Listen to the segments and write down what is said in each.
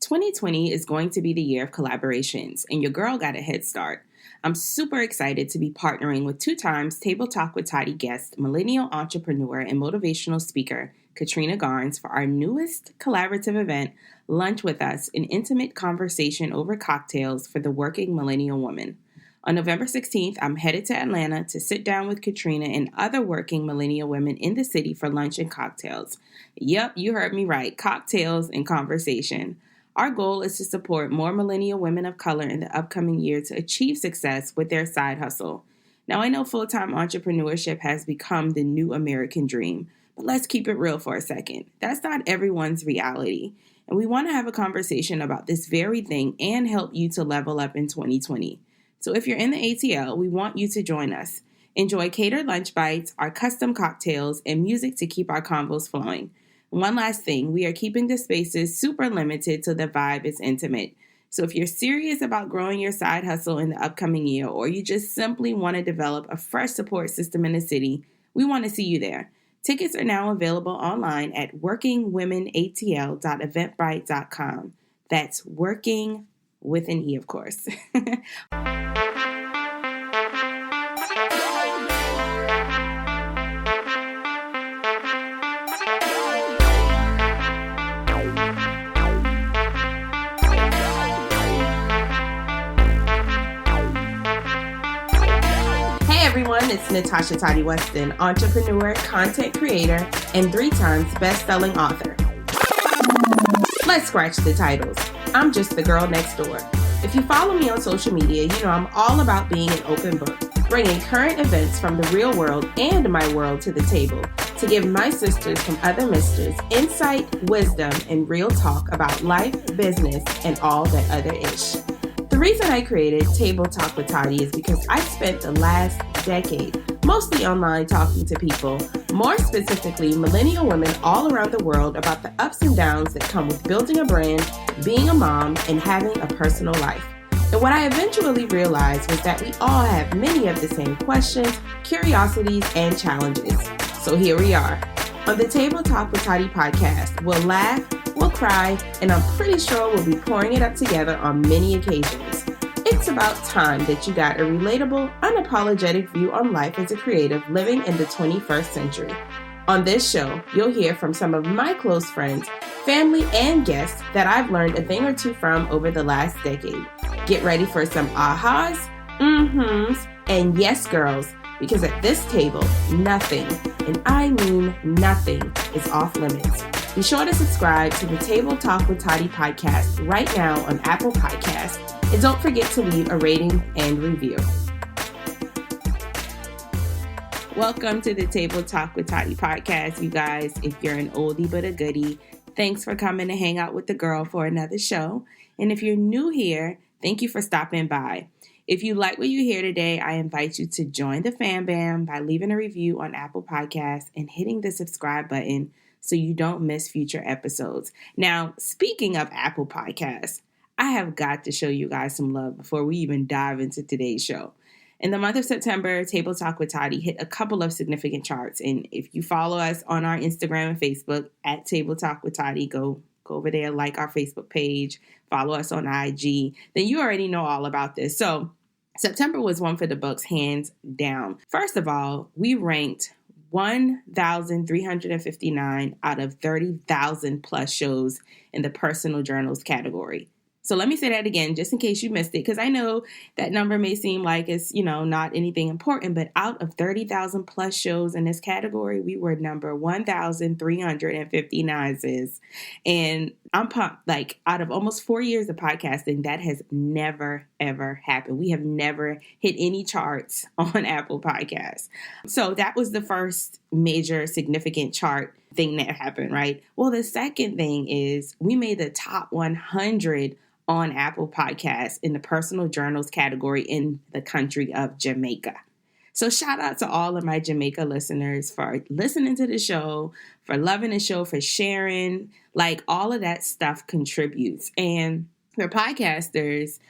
2020 is going to be the year of collaborations, and your girl got a head start. I'm super excited to be partnering with 2 times Table Talk with Toddy guest, millennial entrepreneur and motivational speaker, Katrina Garnes, for our newest collaborative event, Lunch with Us, an intimate conversation over cocktails for the working millennial woman. On November 16th, I'm headed to Atlanta to sit down with Katrina and other working millennial women in the city for lunch and cocktails. Yep, you heard me right, cocktails and conversation. Our goal is to support more millennial women of color in the upcoming year to achieve success with their side hustle. Now, I know full-time entrepreneurship has become the new American dream, but let's keep it real for a second. That's not everyone's reality, and we want to have a conversation about this very thing and help you to level up in 2020. So if you're in the ATL, we want you to join us. Enjoy catered lunch bites, our custom cocktails, and music to keep our convos flowing. One last thing, we are keeping the spaces super limited so the vibe is intimate. So if you're serious about growing your side hustle in the upcoming year, or you just simply want to develop a fresh support system in the city, we want to see you there. Tickets are now available online at workingwomenatl.eventbrite.com. That's working with an E, of course. Everyone, it's Natasha Toddy Weston, entrepreneur, content creator, and 3 times best-selling author. Let's scratch the titles. I'm just the girl next door. If you follow me on social media, you know I'm all about being an open book, bringing current events from the real world and my world to the table to give my sisters from other misters insight, wisdom, and real talk about life, business, and all that other ish. The reason I created Table Talk with Toddy is because I spent the last decade mostly online talking to people, more specifically millennial women all around the world, about the ups and downs that come with building a brand, being a mom, and having a personal life. And what I eventually realized was that we all have many of the same questions, curiosities, and challenges. So here we are. On the Table Talk with Toddy podcast, we'll laugh, we'll cry, and I'm pretty sure we'll be pouring it up together on many occasions. It's about time that you got a relatable, unapologetic view on life as a creative living in the 21st century. On this show, you'll hear from some of my close friends, family, and guests that I've learned a thing or two from over the last decade. Get ready for some ahas, mm-hms, and yes, girls, because at this table, nothing, and I mean nothing, is off limits. Be sure to subscribe to the Table Talk with Toddy podcast right now on Apple Podcasts, and don't forget to leave a rating and review. Welcome to the Table Talk with Toddy podcast, you guys. If you're an oldie but a goodie, thanks for coming to hang out with the girl for another show. And if you're new here, thank you for stopping by. If you like what you hear today, I invite you to join the fam bam by leaving a review on Apple Podcasts and hitting the subscribe button so you don't miss future episodes. Now, speaking of Apple Podcasts, I have got to show you guys some love before we even dive into today's show. In the month of September, Table Talk with Toddy hit a couple of significant charts. And if you follow us on our Instagram and Facebook at Table Talk with Toddy, go over there, like our Facebook page, follow us on IG, then you already know all about this. So September was one for the books, hands down. First of all, we ranked 1,359 out of 30,000 plus shows in the personal journals category. So let me say that again, just in case you missed it, because I know that number may seem like it's, not anything important, but out of 30,000 plus shows in this category, we were number 1,359, sis. And I'm pumped. Like, out of almost 4 years of podcasting, that has never, ever happened. We have never hit any charts on Apple Podcasts. So that was the first major significant chart thing that happened, right? Well, the second thing is we made the top 100 on Apple Podcasts in the personal journals category in the country of Jamaica. So shout out to all of my Jamaica listeners for listening to the show, for loving the show, for sharing. Like, all of that stuff contributes. And for podcasters,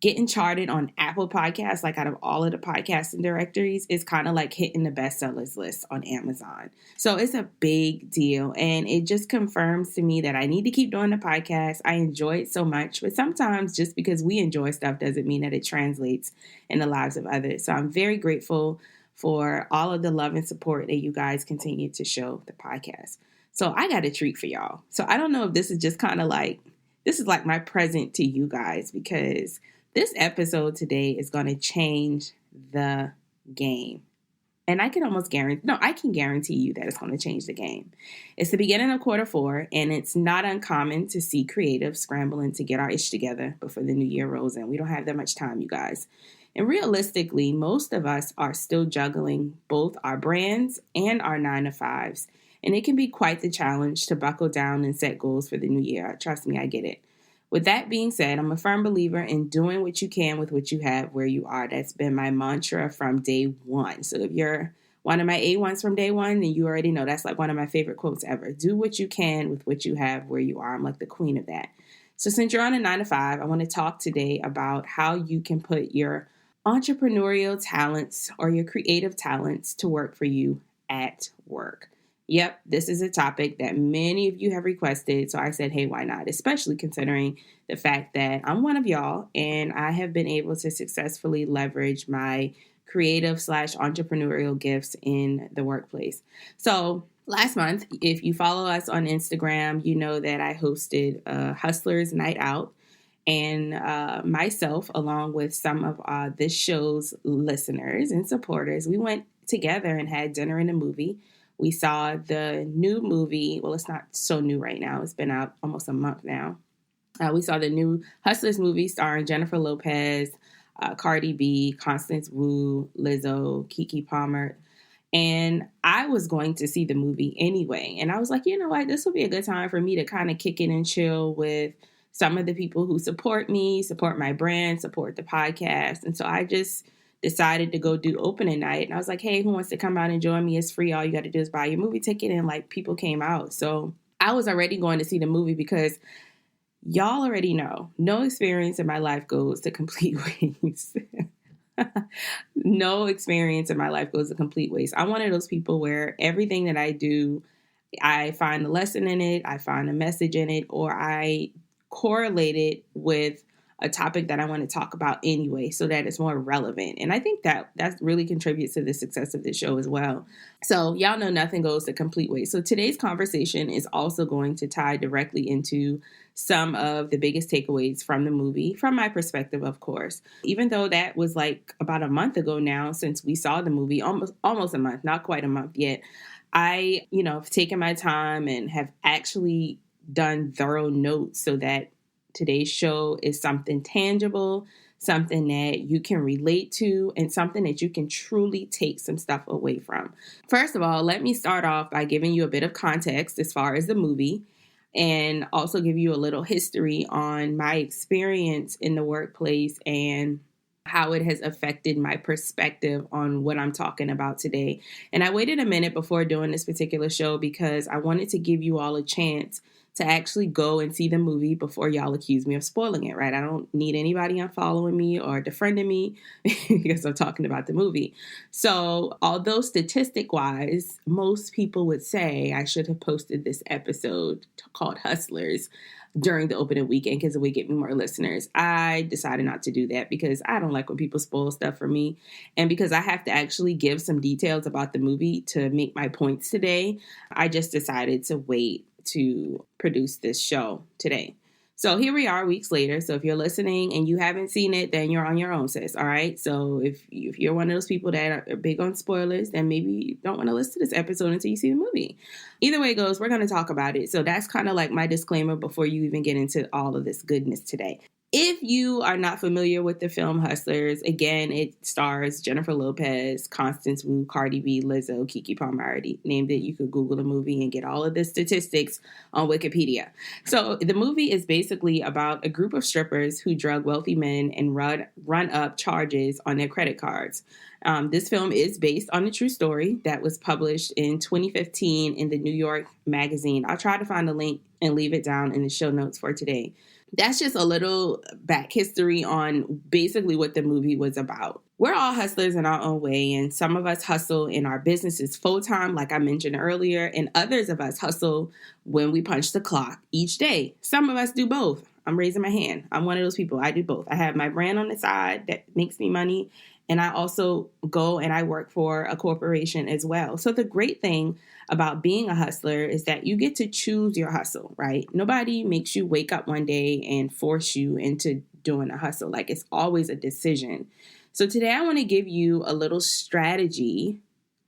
getting charted on Apple Podcasts, like out of all of the podcasting directories, is kind of like hitting the bestsellers list on Amazon. So it's a big deal. And it just confirms to me that I need to keep doing the podcast. I enjoy it so much. But sometimes just because we enjoy stuff doesn't mean that it translates in the lives of others. So I'm very grateful for all of the love and support that you guys continue to show the podcast. So I got a treat for y'all. So I don't know if this is just kind of like, this is like my present to you guys, because this episode today is going to change the game. And I can almost I can guarantee you that it's going to change the game. It's the beginning of Q4, and it's not uncommon to see creatives scrambling to get our ish together before the new year rolls in. We don't have that much time, you guys. And realistically, most of us are still juggling both our brands and our 9-to-5s. And it can be quite the challenge to buckle down and set goals for the new year. Trust me, I get it. With that being said, I'm a firm believer in doing what you can with what you have where you are. That's been my mantra from day one. So if you're one of my A1s from day one, then you already know that's like one of my favorite quotes ever. Do what you can with what you have where you are. I'm like the queen of that. So since you're on a 9-to-5, I want to talk today about how you can put your entrepreneurial talents or your creative talents to work for you at work. Yep, this is a topic that many of you have requested, so I said, hey, why not? Especially considering the fact that I'm one of y'all, and I have been able to successfully leverage my creative/entrepreneurial gifts in the workplace. So last month, if you follow us on Instagram, you know that I hosted Hustlers Night Out, and myself, along with some of this show's listeners and supporters, we went together and had dinner and a movie. We saw the new movie. Well, it's not so new right now. It's been out almost a month now. We saw the new Hustlers movie starring Jennifer Lopez, Cardi B, Constance Wu, Lizzo, Keke Palmer. And I was going to see the movie anyway. And I was like, you know what? This will be a good time for me to kind of kick it and chill with some of the people who support me, support my brand, support the podcast. And so I just decided to go do opening night. And I was like, hey, who wants to come out and join me? It's free. All you got to do is buy your movie ticket. And like people came out. So I was already going to see the movie because y'all already know no experience in my life goes to complete waste. No experience in my life goes to complete waste. I'm one of those people where everything that I do, I find a lesson in it. I find a message in it, or I correlate it with a topic that I want to talk about anyway, so that it's more relevant. And I think that really contributes to the success of this show as well. So y'all know nothing goes to complete waste. So today's conversation is also going to tie directly into some of the biggest takeaways from the movie, from my perspective, of course. Even though that was like about a month ago now since we saw the movie, almost a month, not quite a month yet. I, have taken my time and have actually done thorough notes so that today's show is something tangible, something that you can relate to, and something that you can truly take some stuff away from. First of all, let me start off by giving you a bit of context as far as the movie, and also give you a little history on my experience in the workplace and how it has affected my perspective on what I'm talking about today. And I waited a minute before doing this particular show because I wanted to give you all a chance to actually go and see the movie before y'all accuse me of spoiling it, right? I don't need anybody unfollowing me or defriending me because I'm talking about the movie. So although statistic-wise, most people would say I should have posted this episode called Hustlers during the opening weekend because it would get me more listeners, I decided not to do that because I don't like when people spoil stuff for me. And because I have to actually give some details about the movie to make my points today, I just decided to wait to produce this show today. So here we are weeks later. So if you're listening and you haven't seen it, then you're on your own, sis. All right. So if you're one of those people that are big on spoilers, then maybe you don't want to listen to this episode until you see the movie. Either way it goes, we're going to talk about it. So that's kind of like my disclaimer before you even get into all of this goodness today. If you are not familiar with the film Hustlers, again, it stars Jennifer Lopez, Constance Wu, Cardi B, Lizzo, Keke Palmer. I already named it. You could Google the movie and get all of the statistics on Wikipedia. So the movie is basically about a group of strippers who drug wealthy men and run up charges on their credit cards. This film is based on a true story that was published in 2015 in the New York Magazine. I'll try to find a link and leave it down in the show notes for today. That's just a little back history on basically what the movie was about. We're all hustlers in our own way, and some of us hustle in our businesses full-time, like I mentioned earlier, and others of us hustle when we punch the clock each day. Some of us do both. I'm raising my hand. I'm one of those people. I do both. I have my brand on the side that makes me money, and I also go and I work for a corporation as well. So the great thing about being a hustler is that you get to choose your hustle, right? Nobody makes you wake up one day and force you into doing a hustle. Like, it's always a decision. So today I want to give you a little strategy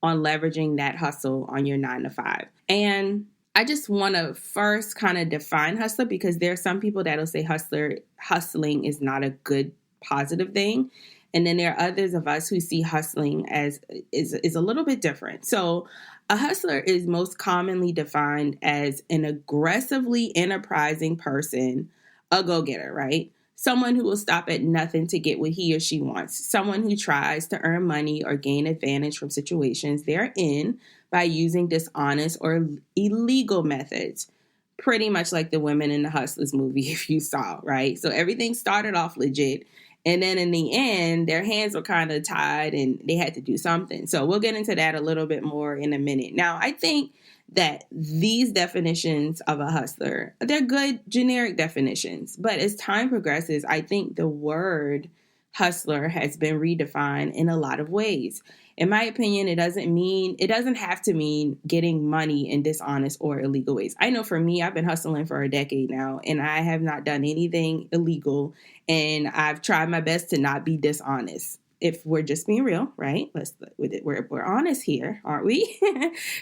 on leveraging that hustle on your 9-to-5. And I just want to first kind of define hustler, because there are some people that'll say hustling is not a good, positive thing. And then there are others of us who see hustling as is a little bit different. So a hustler is most commonly defined as an aggressively enterprising person, a go-getter, right? Someone who will stop at nothing to get what he or she wants. Someone who tries to earn money or gain advantage from situations they're in by using dishonest or illegal methods. Pretty much like the women in the Hustlers movie, if you saw, right? So everything started off legit. And then in the end, their hands were kind of tied and they had to do something. So we'll get into that a little bit more in a minute. Now, I think that these definitions of a hustler, they're good generic definitions. But as time progresses, I think the word hustler has been redefined in a lot of ways. In my opinion, it doesn't have to mean getting money in dishonest or illegal ways. I know for me, I've been hustling for a decade now, and I have not done anything illegal, and I've tried my best to not be dishonest. If we're just being real, right? We're honest here, aren't we?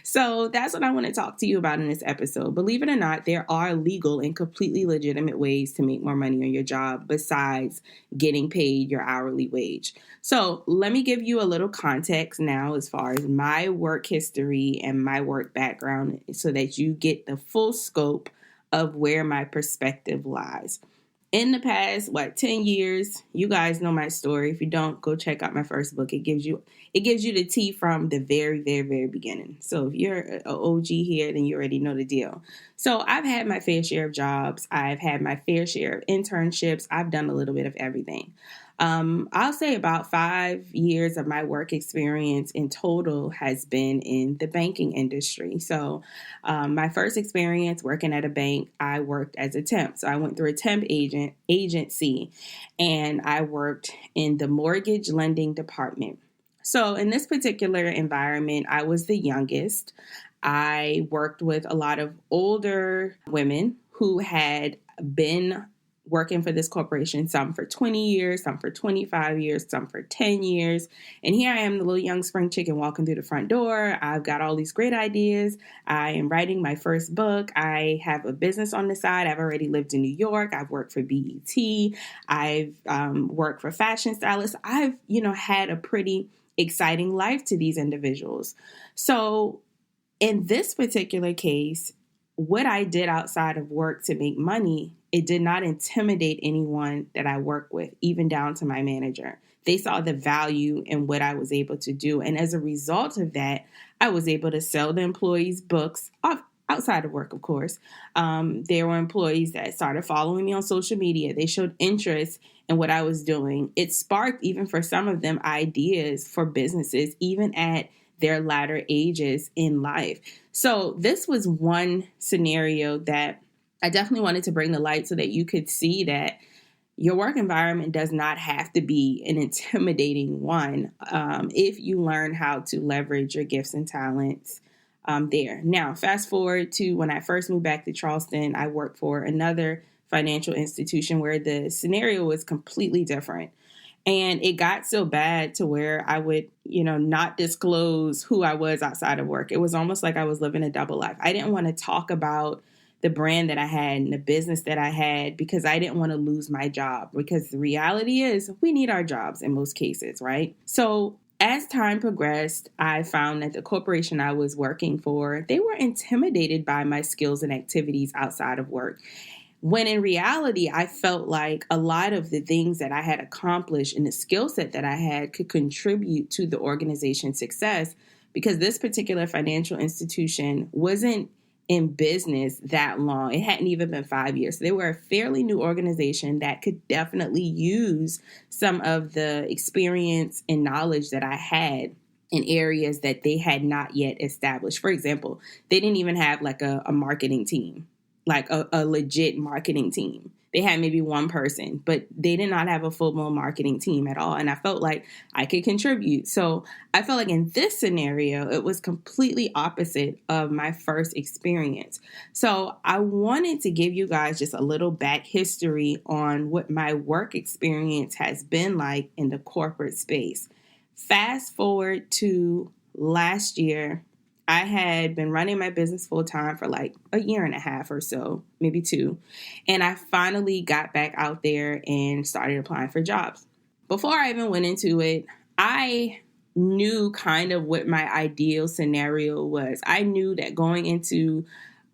So that's what I want to talk to you about in this episode. Believe it or not, there are legal and completely legitimate ways to make more money on your job besides getting paid your hourly wage. So let me give you a little context now as far as my work history and my work background so that you get the full scope of where my perspective lies. In the past, 10 years, you guys know my story. If you don't, go check out my first book. It gives you the tea from the very, very, very beginning. So if you're an OG here, then you already know the deal. So I've had my fair share of jobs. I've had my fair share of internships. I've done a little bit of everything. I'll say about 5 years of my work experience in total has been in the banking industry. So my first experience working at a bank, I worked as a temp. So I went through a temp agency, and I worked in the mortgage lending department. So in this particular environment, I was the youngest. I worked with a lot of older women who had been working for this corporation, some for 20 years, some for 25 years, some for 10 years. And here I am, the little young spring chicken walking through the front door. I've got all these great ideas. I am writing my first book. I have a business on the side. I've already lived in New York. I've worked for BET. I've worked for fashion stylists. I've, had a pretty exciting life to these individuals. So in this particular case, what I did outside of work to make money, it did not intimidate anyone that I work with, even down to my manager. They saw the value in what I was able to do. And as a result of that, I was able to sell the employees books outside of work, of course. There were employees that started following me on social media. They showed interest in what I was doing. It sparked, even for some of them, ideas for businesses, even at their latter ages in life. So this was one scenario that I definitely wanted to bring to light so that you could see that your work environment does not have to be an intimidating one if you learn how to leverage your gifts and talents there. Now, fast forward to when I first moved back to Charleston, I worked for another financial institution where the scenario was completely different. And it got so bad to where I would, not disclose who I was outside of work. It was almost like I was living a double life. I didn't want to talk about the brand that I had and the business that I had because I didn't want to lose my job. Because the reality is we need our jobs in most cases, right? So as time progressed, I found that the corporation I was working for, they were intimidated by my skills and activities outside of work. When in reality, I felt like a lot of the things that I had accomplished and the skill set that I had could contribute to the organization's success, because this particular financial institution wasn't in business that long. It hadn't even been 5 years. They were a fairly new organization that could definitely use some of the experience and knowledge that I had in areas that they had not yet established. For example, they didn't even have like a marketing team, like a legit marketing team. They had maybe one person, but they did not have a full-blown marketing team at all. And I felt like I could contribute. So I felt like in this scenario, it was completely opposite of my first experience. So I wanted to give you guys just a little back history on what my work experience has been like in the corporate space. Fast forward to last year, I had been running my business full time for like a year and a half or so, maybe 2. And I finally got back out there and started applying for jobs. Before I even went into it, I knew kind of what my ideal scenario was. I knew that going into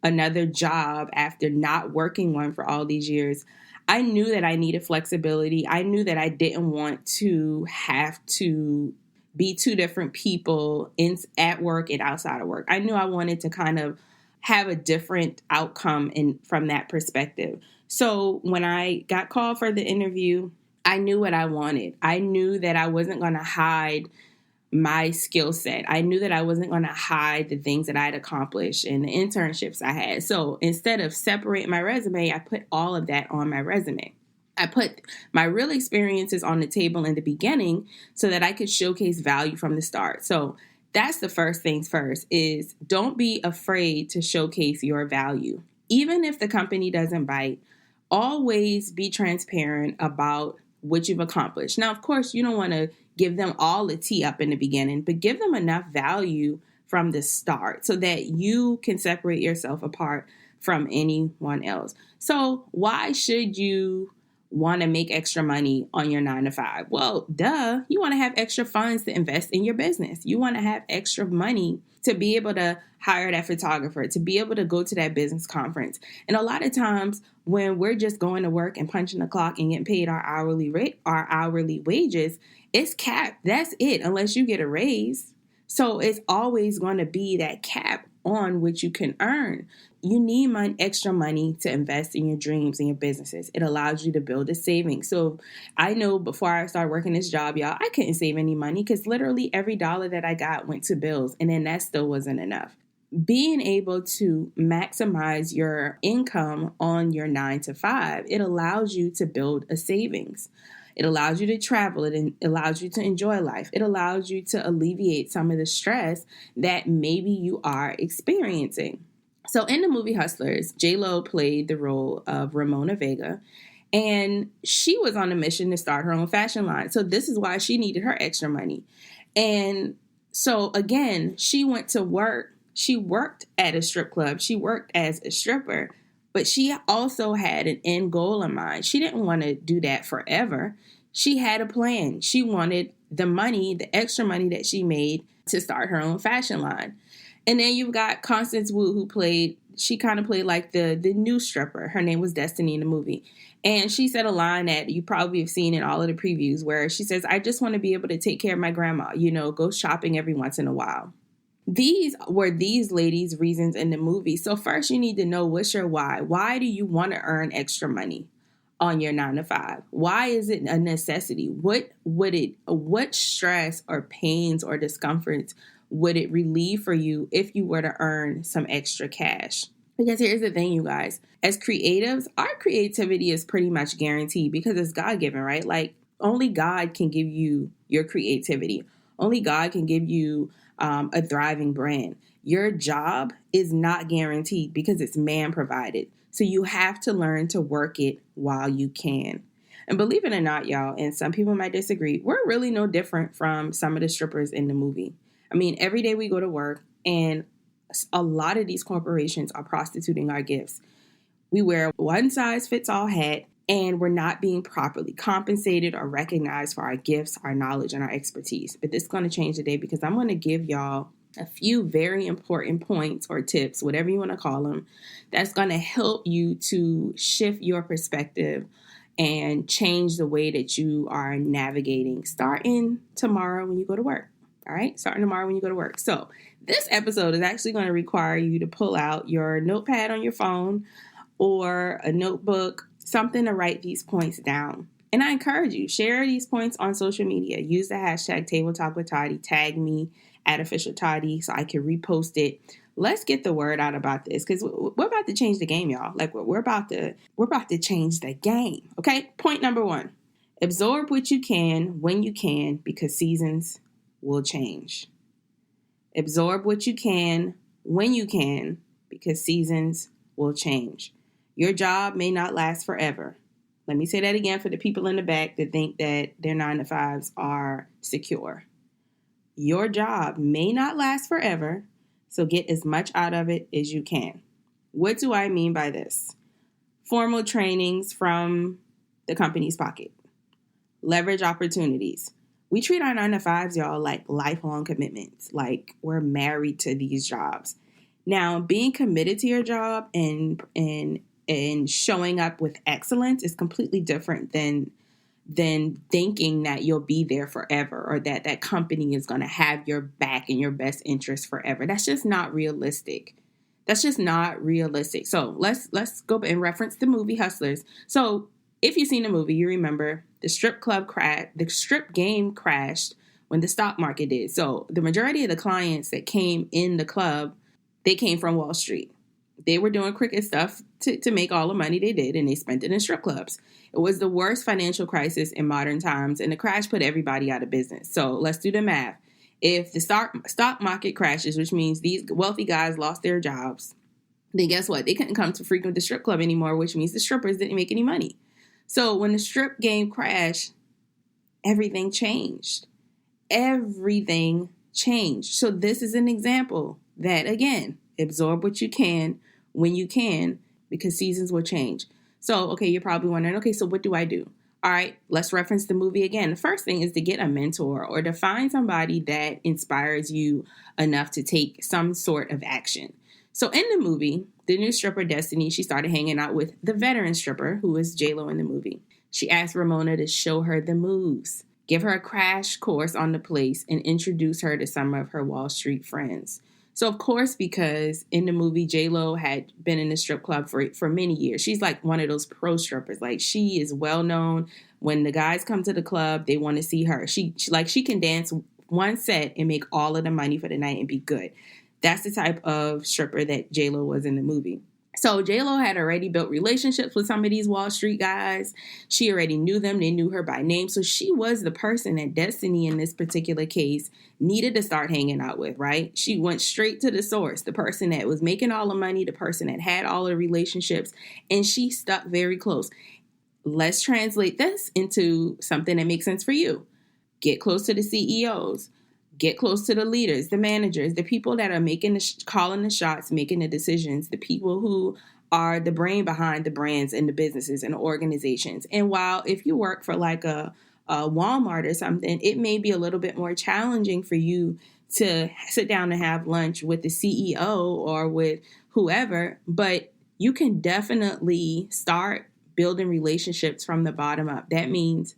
another job after not working one for all these years, I knew that I needed flexibility. I knew that I didn't want to have to be 2 different people at work and outside of work. I knew I wanted to kind of have a different outcome from that perspective. So when I got called for the interview, I knew what I wanted. I knew that I wasn't going to hide my skill set. I knew that I wasn't going to hide the things that I had accomplished and the internships I had. So instead of separating my resume, I put all of that on my resume. I put my real experiences on the table in the beginning so that I could showcase value from the start. So that's the first things first, is don't be afraid to showcase your value. Even if the company doesn't bite, always be transparent about what you've accomplished. Now, of course, you don't want to give them all the tea up in the beginning, but give them enough value from the start so that you can separate yourself apart from anyone else. So why should you want to make extra money on your 9 to 5? Well, duh, you want to have extra funds to invest in your business. You want to have extra money to be able to hire that photographer, to be able to go to that business conference. And a lot of times when we're just going to work and punching the clock and getting paid our hourly rate, our hourly wages, it's capped. That's it, unless you get a raise. So it's always going to be that cap on which you can earn. You need extra money to invest in your dreams and your businesses. It allows you to build a savings. So I know before I started working this job, y'all, I couldn't save any money because literally every dollar that I got went to bills, and then that still wasn't enough. Being able to maximize your income on your 9 to 5, it allows you to build a savings. It allows you to travel. It allows you to enjoy life. It allows you to alleviate some of the stress that maybe you are experiencing. So in the movie Hustlers, J-Lo played the role of Ramona Vega, and she was on a mission to start her own fashion line. So this is why she needed her extra money. And so again, she went to work. She worked at a strip club. She worked as a stripper, but she also had an end goal in mind. She didn't want to do that forever. She had a plan. She wanted the money, the extra money that she made, to start her own fashion line. And then you've got Constance Wu, she kind of played like the new stripper. Her name was Destiny in the movie. And she said a line that you probably have seen in all of the previews where she says, "I just want to be able to take care of my grandma, go shopping every once in a while." These were these ladies' reasons in the movie. So first you need to know, what's your why? Why do you want to earn extra money on your 9 to 5? Why is it a necessity? What stress or pains or discomforts would it relieve for you if you were to earn some extra cash? Because here's the thing, you guys. As creatives, our creativity is pretty much guaranteed because it's God-given, right? Like, only God can give you your creativity. Only God can give you a thriving brand. Your job is not guaranteed because it's man-provided. So you have to learn to work it while you can. And believe it or not, y'all, and some people might disagree, we're really no different from some of the strippers in the movie. I mean, every day we go to work and a lot of these corporations are prostituting our gifts. We wear one size fits all hat and we're not being properly compensated or recognized for our gifts, our knowledge, and our expertise. But this is going to change today because I'm going to give y'all a few very important points or tips, whatever you want to call them, that's going to help you to shift your perspective and change the way that you are navigating starting tomorrow when you go to work. All right, starting tomorrow when you go to work. So this episode is actually going to require you to pull out your notepad on your phone or a notebook, something to write these points down. And I encourage you, share these points on social media. Use the hashtag Table Talk with Toddy. Tag me at Official Toddy so I can repost it. Let's get the word out about this because we're about to change the game, y'all. Like we're about to change the game. Okay. Point number 1, absorb what you can when you can because seasons will change. Absorb what you can when you can because seasons will change. Your job may not last forever. Let me say that again for the people in the back that think that their 9-to-5s are secure. Your job may not last forever, so get as much out of it as you can. What do I mean by this? Formal trainings from the company's pocket. Leverage opportunities. We treat our 9-to-5s, y'all, like lifelong commitments, like we're married to these jobs. Now, being committed to your job and showing up with excellence is completely different than thinking that you'll be there forever or that company is going to have your back and your best interest forever. That's just not realistic. So let's go and reference the movie Hustlers. So if you've seen the movie, you remember the strip game crashed when the stock market did. So the majority of the clients that came in the club, they came from Wall Street. They were doing cricket stuff to make all the money they did, and they spent it in strip clubs. It was the worst financial crisis in modern times, and the crash put everybody out of business. So let's do the math. If the stock market crashes, which means these wealthy guys lost their jobs, then guess what? They couldn't come to frequent the strip club anymore, which means the strippers didn't make any money. So when the strip game crashed, everything changed. Everything changed. So this is an example that, again, absorb what you can when you can, because seasons will change. So, okay, you're probably wondering, okay, so what do I do? All right, let's reference the movie again. The first thing is to get a mentor or to find somebody that inspires you enough to take some sort of action. So in the movie, the new stripper Destiny, she started hanging out with the veteran stripper who is J-Lo in the movie. She asked Ramona to show her the moves, give her a crash course on the place, and introduce her to some of her Wall Street friends. So, of course, because in the movie, J-Lo had been in the strip club for many years. She's like one of those pro strippers. Like, she is well known. When the guys come to the club, they want to see her. She can dance one set and make all of the money for the night and be good. That's the type of stripper that J-Lo was in the movie. So J-Lo had already built relationships with some of these Wall Street guys. She already knew them. They knew her by name. So she was the person that Destiny in this particular case needed to start hanging out with, right? She went straight to the source, the person that was making all the money, the person that had all the relationships, and she stuck very close. Let's translate this into something that makes sense for you. Get close to the CEOs. Get close to the leaders, the managers, the people that are calling the shots, making the decisions, the people who are the brain behind the brands and the businesses and the organizations. And while if you work for like a Walmart or something, it may be a little bit more challenging for you to sit down and have lunch with the CEO or with whoever, but you can definitely start building relationships from the bottom up. That means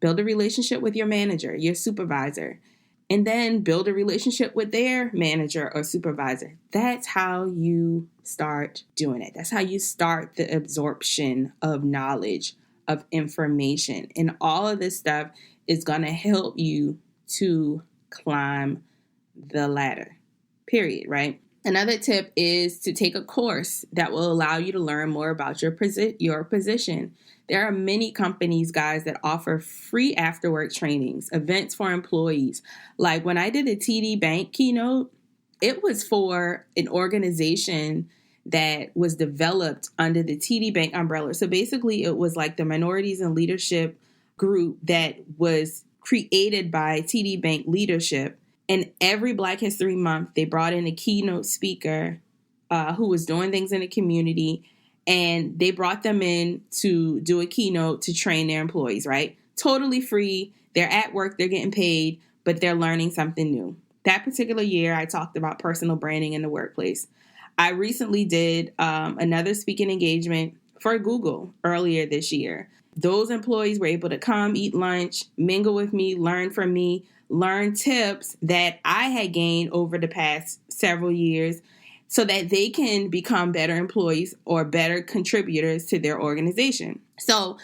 build a relationship with your manager, your supervisor, and then build a relationship with their manager or supervisor. That's how you start doing it. That's how you start the absorption of knowledge, of information. And all of this stuff is going to help you to climb the ladder, period, right? Another tip is to take a course that will allow you to learn more about your position. There are many companies, guys, that offer free after-work trainings, events for employees. Like when I did a TD Bank keynote, it was for an organization that was developed under the TD Bank umbrella. So basically, it was like the Minorities in Leadership group that was created by TD Bank leadership. And every Black History Month, they brought in a keynote speaker who was doing things in the community. And they brought them in to do a keynote to train their employees, right? Totally free. They're at work. They're getting paid, but they're learning something new. that particular year, I talked about personal branding in the workplace. I recently did another speaking engagement for Google earlier this year. Those employees were able to come, eat lunch, mingle with me, learn from me, learn tips that I had gained over the past several years so that they can become better employees or better contributors to their organization. So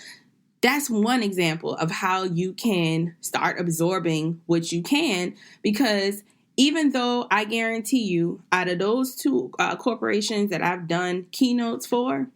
that's one example of how you can start absorbing what you can, because even though I guarantee you, out of those two corporations that I've done keynotes for,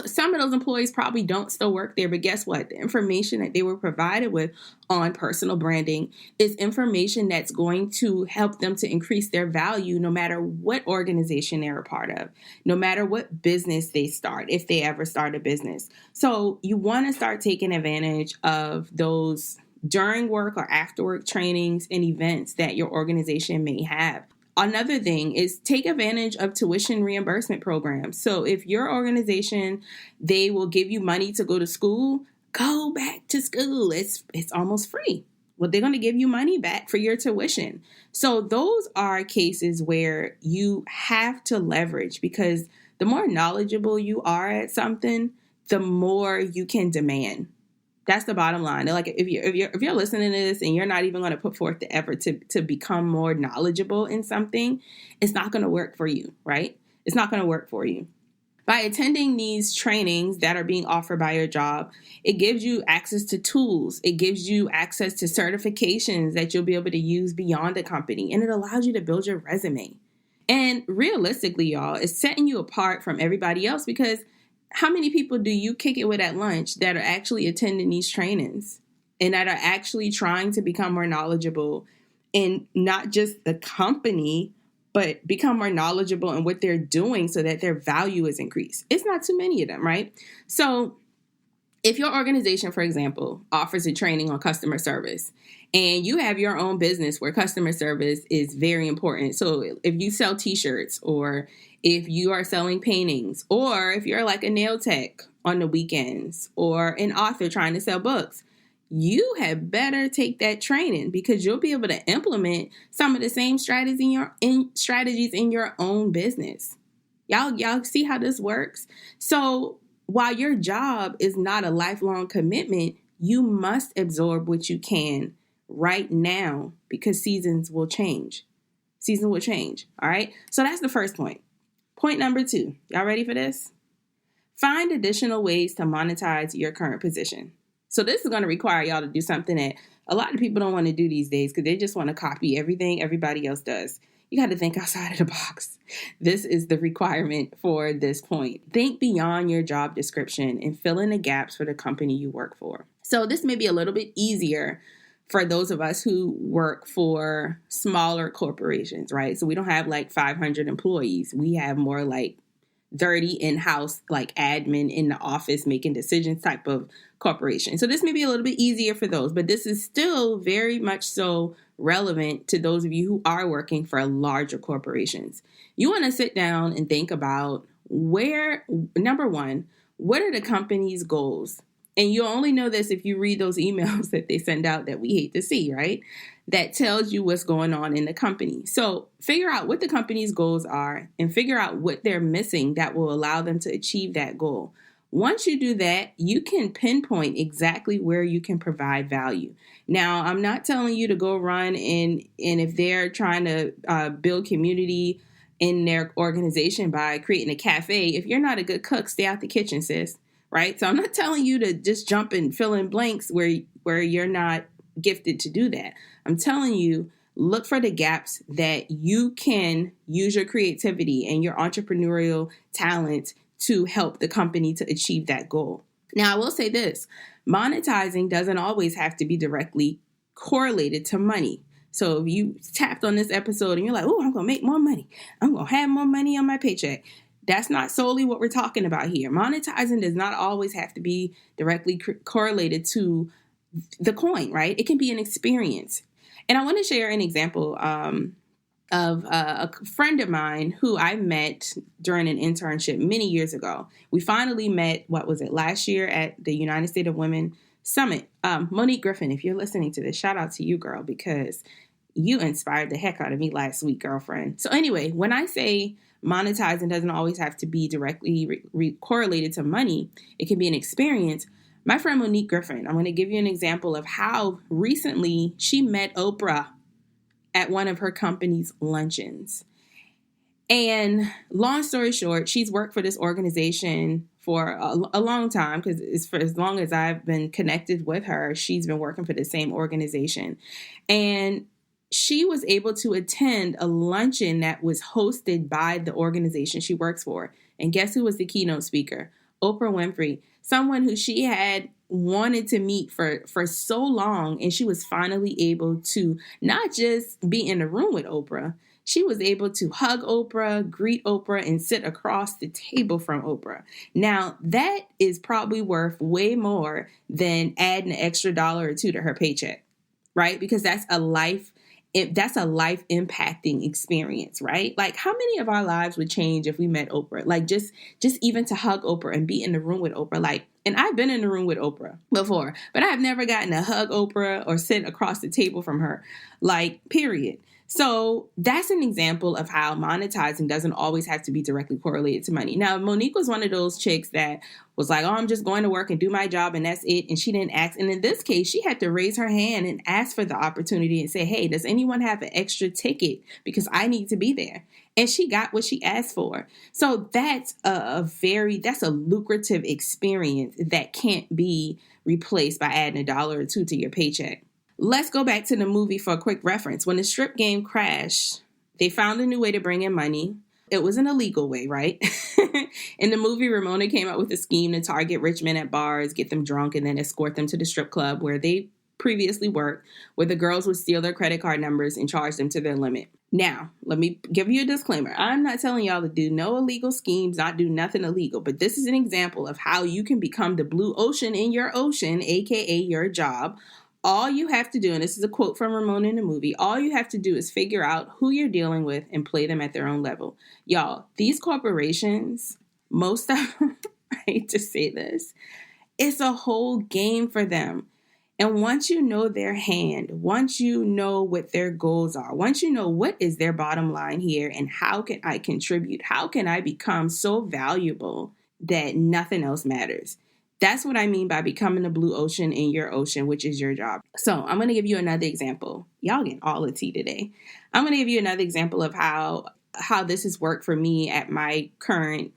some of those employees probably don't still work there, but guess what? The information that they were provided with on personal branding is information that's going to help them to increase their value no matter what organization they're a part of, no matter what business they start, if they ever start a business. So you want to start taking advantage of those during work or after work trainings and events that your organization may have. Another thing is take advantage of tuition reimbursement programs. So if your organization, they will give you money to go to school, go back to school. It's almost free. Well, they're going to give you money back for your tuition. So those are cases where you have to leverage, because the more knowledgeable you are at something, the more you can demand. That's the bottom line. Like if you're listening to this and you're not even going to put forth the effort to become more knowledgeable in something, it's not going to work for you, right? It's not going to work for you. By attending these trainings that are being offered by your job, it gives you access to tools. It gives you access to certifications that you'll be able to use beyond the company, and it allows you to build your resume. And realistically, y'all, it's setting you apart from everybody else, because how many people do you kick it with at lunch that are actually attending these trainings and that are actually trying to become more knowledgeable in not just the company, but become more knowledgeable in what they're doing so that their value is increased? It's not too many of them, right? So if your organization, for example, offers a training on customer service and you have your own business where customer service is very important. So if you sell t-shirts, or if you are selling paintings, or if you're like a nail tech on the weekends, or an author trying to sell books, you had better take that training, because you'll be able to implement some of the same strategies in your own business. Y'all see how this works? So while your job is not a lifelong commitment, you must absorb what you can right now, because seasons will change. All right? So that's the first point. Point number 2. Y'all ready for this? Find additional ways to monetize your current position. So this is going to require y'all to do something that a lot of people don't want to do these days, because they just want to copy everything everybody else does. You got to think outside of the box. This is the requirement for this point. Think beyond your job description and fill in the gaps for the company you work for. So this may be a little bit easier for those of us who work for smaller corporations, right? So we don't have like 500 employees. We have more like 30 in-house, like admin in the office making decisions type of corporation. So this may be a little bit easier for those, but this is still very much so relevant to those of you who are working for larger corporations. You want to sit down and think about number one, what are the company's goals? And you'll only know this if you read those emails that they send out that we hate to see, right? That tells you what's going on in the company. So figure out what the company's goals are and figure out what they're missing that will allow them to achieve that goal. Once you do that, you can pinpoint exactly where you can provide value. Now, I'm not telling you to go run and if they're trying to build community in their organization by creating a cafe, if you're not a good cook, stay out the kitchen, sis. Right? So I'm not telling you to just jump and fill in blanks where you're not gifted to do that. I'm telling you, look for the gaps that you can use your creativity and your entrepreneurial talent to help the company to achieve that goal. Now, I will say this, monetizing doesn't always have to be directly correlated to money. So if you tapped on this episode and you're like, oh, I'm going to make more money. I'm going to have more money on my paycheck. That's not solely what we're talking about here. Monetizing does not always have to be directly correlated to the coin, right? It can be an experience. And I want to share an example of a friend of mine who I met during an internship many years ago. We finally met, last year at the United States of Women Summit. Monique Griffin, if you're listening to this, shout out to you, girl, because You inspired the heck out of me last week, girlfriend. So anyway, when I say monetizing doesn't always have to be directly correlated to money, it can be an experience. My friend Monique Griffin, I'm going to give you an example of how recently she met Oprah at one of her company's luncheons. And long story short, she's worked for this organization for a long time, because it's for as long as I've been connected with her, she's been working for the same organization. And she was able to attend a luncheon that was hosted by the organization she works for. And guess who was the keynote speaker? Oprah Winfrey, someone who she had wanted to meet for so long. And she was finally able to not just be in the room with Oprah, she was able to hug Oprah, greet Oprah, and sit across the table from Oprah. Now, that is probably worth way more than adding an extra $1 or $2 to her paycheck, right? Because that's a life impacting experience, right? Like, how many of our lives would change if we met Oprah? Like, just even to hug Oprah and be in the room with Oprah. Like, and I've been in the room with Oprah before, but I have never gotten to hug Oprah or sit across the table from her, like, period. So that's an example of how monetizing doesn't always have to be directly correlated to money. Now, Monique was one of those chicks that was like, oh, I'm just going to work and do my job and that's it. And she didn't ask. And in this case, she had to raise her hand and ask for the opportunity and say, hey, does anyone have an extra ticket? Because I need to be there. And she got what she asked for. So that's that's a lucrative experience that can't be replaced by adding $1 or $2 to your paycheck. Let's go back to the movie for a quick reference. When the strip game crashed, they found a new way to bring in money. It was an illegal way, right? In the movie, Ramona came up with a scheme to target rich men at bars, get them drunk, and then escort them to the strip club where they previously worked, where the girls would steal their credit card numbers and charge them to their limit. Now, let me give you a disclaimer. I'm not telling y'all to do no illegal schemes, not do nothing illegal, but this is an example of how you can become the blue ocean in your ocean, aka your job. All you have to do, and this is a quote from Ramona in the movie, all you have to do is figure out who you're dealing with and play them at their own level. Y'all, these corporations, most of them, I hate to say this, it's a whole game for them. And once you know their hand, once you know what their goals are, once you know what is their bottom line here and how can I contribute, how can I become so valuable that nothing else matters? That's what I mean by becoming the blue ocean in your ocean, which is your job. So I'm going to give you another example. Y'all get all the tea today. I'm going to give you another example of how this has worked for me at my current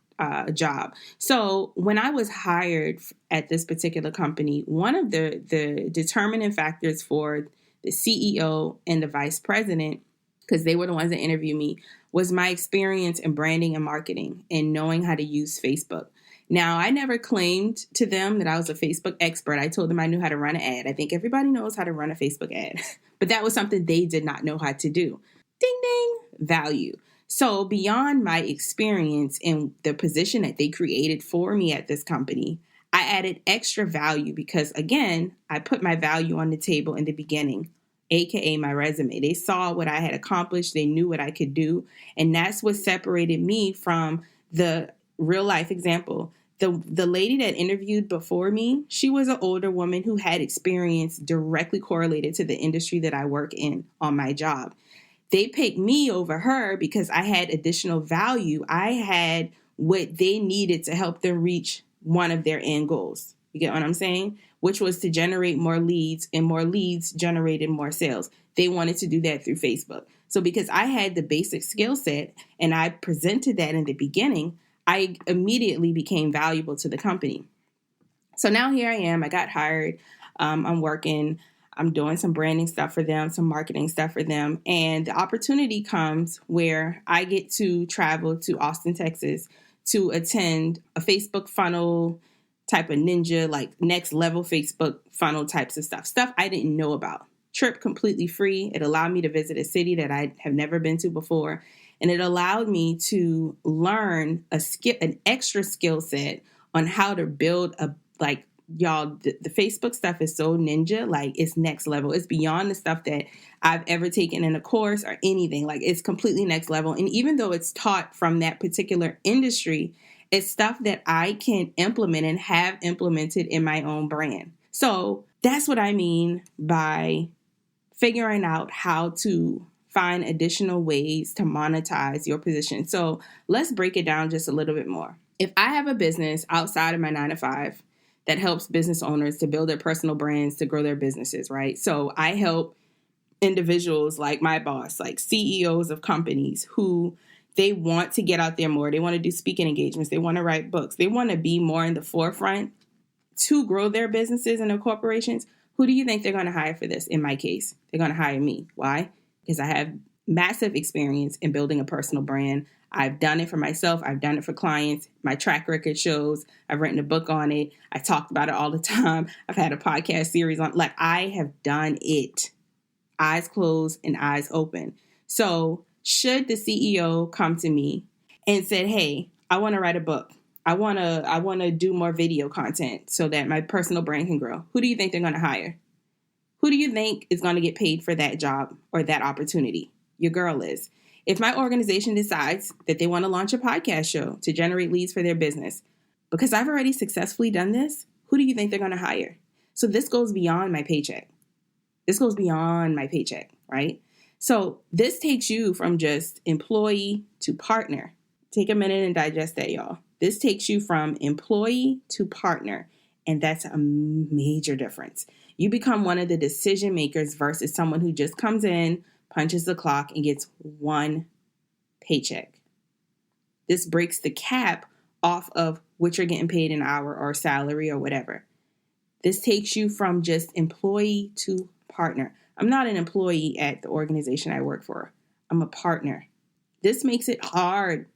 job. So when I was hired at this particular company, one of the determining factors for the CEO and the vice president, because they were the ones that interviewed me, was my experience in branding and marketing and knowing how to use Facebook. Now, I never claimed to them that I was a Facebook expert. I told them I knew how to run an ad. I think everybody knows how to run a Facebook ad, but that was something they did not know how to do. Ding, ding, value. So beyond my experience in the position that they created for me at this company, I added extra value because, again, I put my value on the table in the beginning, aka my resume. They saw what I had accomplished. They knew what I could do. And that's what separated me from the real life example. The lady that interviewed before me, she was an older woman who had experience directly correlated to the industry that I work in on my job. They picked me over her because I had additional value. I had what they needed to help them reach one of their end goals. You get what I'm saying? Which was to generate more leads, and more leads generated more sales. They wanted to do that through Facebook. So because I had the basic skill set and I presented that in the beginning, I immediately became valuable to the company. So now here I am. I got hired. I'm working. I'm doing some branding stuff for them, some marketing stuff for them. And the opportunity comes where I get to travel to Austin, Texas to attend a Facebook funnel type of ninja, like next level Facebook funnel types of stuff I didn't know about. Trip completely free. It allowed me to visit a city that I have never been to before. And it allowed me to learn an extra skill set on how to build y'all, the Facebook stuff is so ninja, like it's next level. It's beyond the stuff that I've ever taken in a course or anything. Like it's completely next level. And even though it's taught from that particular industry, it's stuff that I can implement and have implemented in my own brand. So that's what I mean by figuring out how to find additional ways to monetize your position. So let's break it down just a little bit more. If I have a business outside of my 9-to-5 that helps business owners to build their personal brands, to grow their businesses, right? So I help individuals like my boss, like CEOs of companies who they want to get out there more. They want to do speaking engagements. They want to write books. They want to be more in the forefront to grow their businesses and their corporations. Who do you think they're going to hire for this? In my case, they're going to hire me. Why? Because I have massive experience in building a personal brand. I've done it for myself. I've done it for clients. My track record shows. I've written a book on it. I talked about it all the time. I've had a podcast series on, like, I have done it. Eyes closed and eyes open. So should the CEO come to me and said, hey, I want to write a book. I want to do more video content so that my personal brand can grow. Who do you think they're going to hire? Who do you think is going to get paid for that job or that opportunity? Your girl is. If my organization decides that they want to launch a podcast show to generate leads for their business, because I've already successfully done this, who do you think they're going to hire? So this goes beyond my paycheck. This goes beyond my paycheck, right? So this takes you from just employee to partner. Take a minute and digest that, y'all. This takes you from employee to partner, and that's a major difference. You become one of the decision makers versus someone who just comes in, punches the clock, and gets one paycheck. This breaks the cap off of what you're getting paid an hour or salary or whatever. This takes you from just employee to partner. I'm not an employee at the organization I work for. I'm a partner. This makes it hard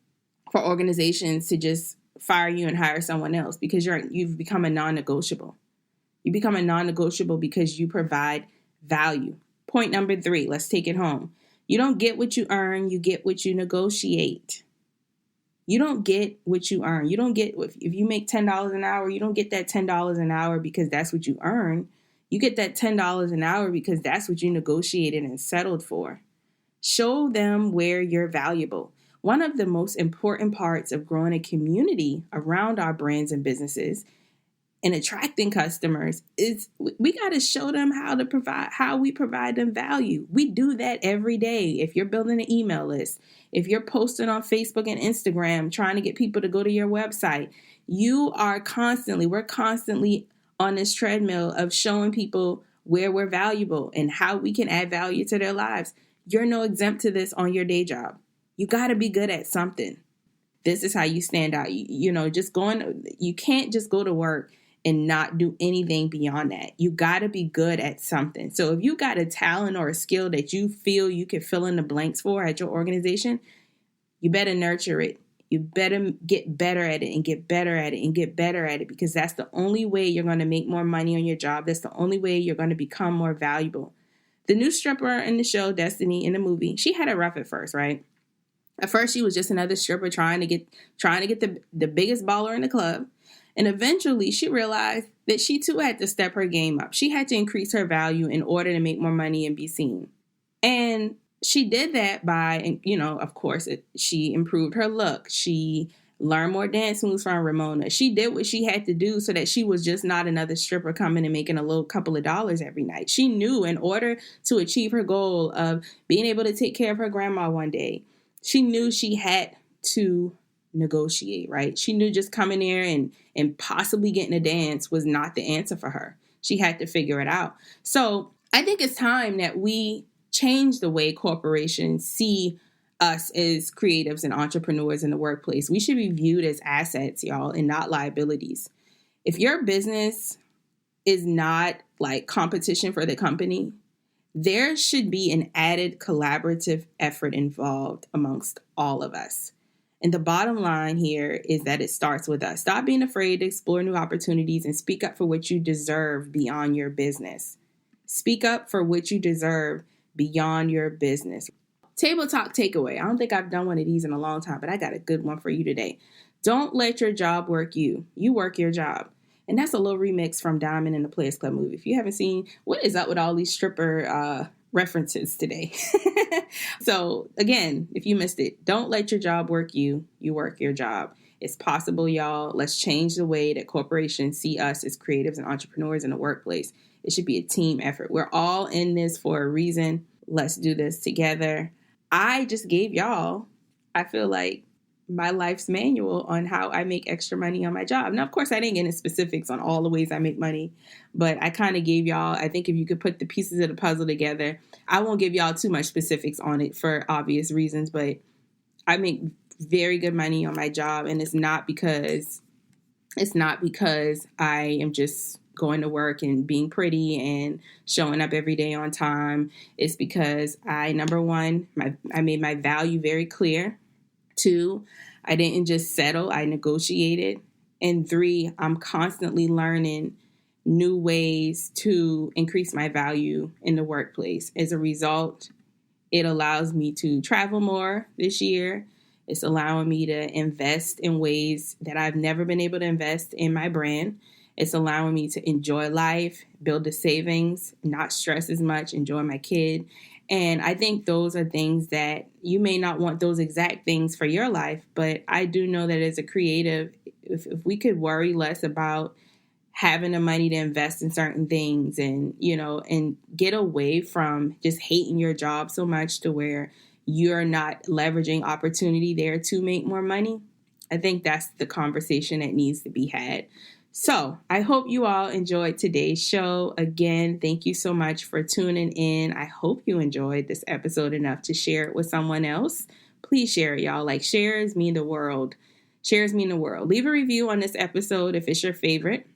for organizations to just fire you and hire someone else because you've become a non-negotiable. You become a non-negotiable because you provide value. Point number 3, let's take it home. You don't get what you earn, you get what you negotiate. You don't get what you earn. You don't get, if you make $10 an hour, you don't get that $10 an hour because that's what you earn. You get that $10 an hour because that's what you negotiated and settled for. Show them where you're valuable. One of the most important parts of growing a community around our brands and businesses and attracting customers is we got to show them how we provide them value. We do that every day. If you're building an email list, if you're posting on Facebook and Instagram, trying to get people to go to your website, we're constantly on this treadmill of showing people where we're valuable and how we can add value to their lives. You're no exempt to this on your day job. You got to be good at something. This is how you stand out. You can't just go to work and not do anything beyond that. You got to be good at something. So if you got a talent or a skill that you feel you can fill in the blanks for at your organization, you better nurture it. You better get better at it and get better at it and get better at it, because that's the only way you're going to make more money on your job. That's the only way you're going to become more valuable. The new stripper in the show, Destiny, in the movie, she had it rough at first, right? At first, she was just another stripper trying to get the biggest baller in the club. And eventually, she realized that she, too, had to step her game up. She had to increase her value in order to make more money and be seen. And she did that by, of course, she improved her look. She learned more dance moves from Ramona. She did what she had to do so that she was just not another stripper coming and making a little couple of dollars every night. She knew in order to achieve her goal of being able to take care of her grandma one day, she knew she had to negotiate, right? She knew just coming there and possibly getting a dance was not the answer for her. She had to figure it out. So I think it's time that we change the way corporations see us as creatives and entrepreneurs in the workplace. We should be viewed as assets, y'all, and not liabilities. If your business is not like competition for the company, there should be an added collaborative effort involved amongst all of us. And the bottom line here is that it starts with us. Stop being afraid to explore new opportunities and speak up for what you deserve beyond your business. Speak up for what you deserve beyond your business. Table talk takeaway. I don't think I've done one of these in a long time, but I got a good one for you today. Don't let your job work you. You work your job. And that's a little remix from Diamond in the Players Club movie. If you haven't seen, what is up with all these stripper references today? So again, if you missed it, don't let your job work you. You work your job. It's possible, y'all. Let's change the way that corporations see us as creatives and entrepreneurs in the workplace. It should be a team effort. We're all in this for a reason. Let's do this together. I just gave y'all, I feel like, my life's manual on how I make extra money on my job. Now, of course, I didn't get into specifics on all the ways I make money, but I kind of gave y'all, I think if you could put the pieces of the puzzle together, I won't give y'all too much specifics on it for obvious reasons, but I make very good money on my job. And it's not because I am just going to work and being pretty and showing up every day on time. It's because number one, I made my value very clear. 2, I didn't just settle, I negotiated. And 3, I'm constantly learning new ways to increase my value in the workplace. As a result, it allows me to travel more this year. It's allowing me to invest in ways that I've never been able to invest in my brand. It's allowing me to enjoy life, build the savings, not stress as much, enjoy my kid. And I think those are things that you may not want those exact things for your life, but I do know that as a creative, if we could worry less about having the money to invest in certain things and, and get away from just hating your job so much to where you're not leveraging opportunity there to make more money, I think that's the conversation that needs to be had. So I hope you all enjoyed today's show. Again, thank you so much for tuning in. I hope you enjoyed this episode enough to share it with someone else. Please share it, y'all. Like, shares mean the world. Shares mean the world. Leave a review on this episode if it's your favorite.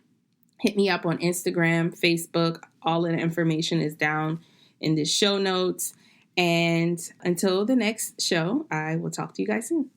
Hit me up on Instagram, Facebook. All of the information is down in the show notes. And until the next show, I will talk to you guys soon.